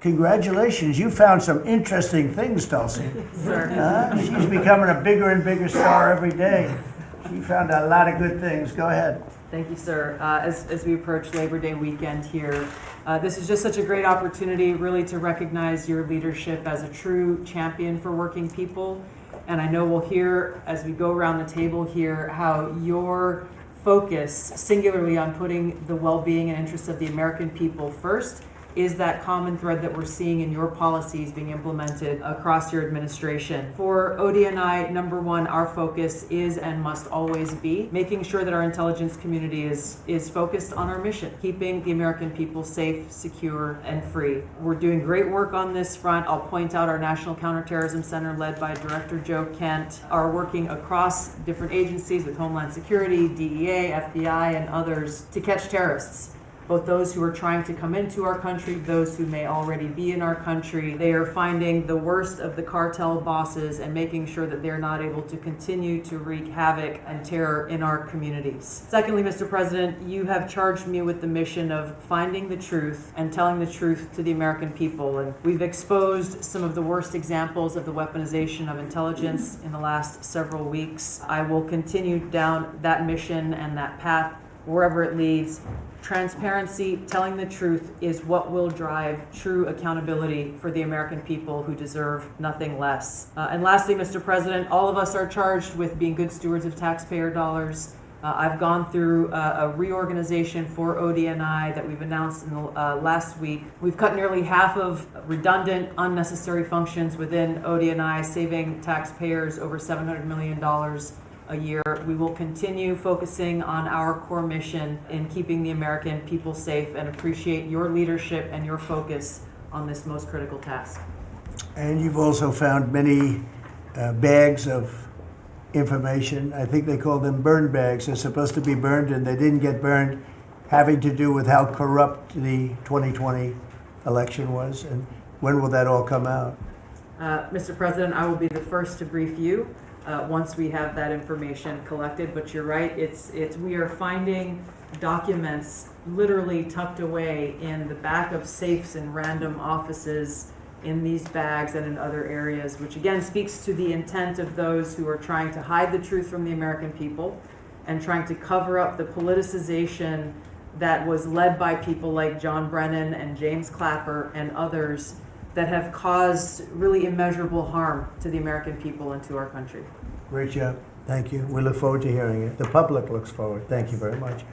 Congratulations, you found some interesting things, Tulsi. She's becoming a bigger and bigger star every day. She found a lot of good things. Go ahead. Thank you, sir. As we approach Labor Day weekend here, this is just such a great opportunity really to recognize your leadership as a true champion for working people. And I know we'll hear as we go around the table here how your focus singularly on putting the well-being and interests of the American people first is that common thread that we're seeing in your policies being implemented across your administration. For ODNI, number one, our focus is and must always be making sure that our intelligence community is focused on our mission, keeping the American people safe, secure, and free. We're doing great work on this front. I'll point out our National Counterterrorism Center, led by Director Joe Kent, are working across different agencies with Homeland Security, DEA, FBI, and others to catch terrorists. Both those who are trying to come into our country, those who may already be in our country. They are finding the worst of the cartel bosses and making sure that they're not able to continue to wreak havoc and terror in our communities. Secondly, Mr. President, you have charged me with the mission of finding the truth and telling the truth to the American people. And we've exposed some of the worst examples of the weaponization of intelligence in the last several weeks. I will continue down that mission and that path wherever it leads. Transparency, telling the truth, is what will drive true accountability for the American people who deserve nothing less. And lastly, Mr. President, all of us are charged with being good stewards of taxpayer dollars. I've gone through a reorganization for ODNI that we've announced in the last week. We've cut nearly half of redundant, unnecessary functions within ODNI, saving taxpayers over $700 million a year. We will continue focusing on our core mission in keeping the American people safe and appreciate your leadership and your focus on this most critical task. And you've also found many bags of information. I think they call them burn bags. They're supposed to be burned and they didn't get burned, having to do with how corrupt the 2020 election was. And when will that all come out? Mr. President, I will be the first to brief you once we have that information collected, but you're right, we are finding documents literally tucked away in the back of safes in random offices in these bags and in other areas, which again speaks to the intent of those who are trying to hide the truth from the American people and trying to cover up the politicization that was led by people like John Brennan and James Clapper and others that have caused really immeasurable harm to the American people and to our country. Great job. Thank you. We look forward to hearing it. The public looks forward. Thank you very much.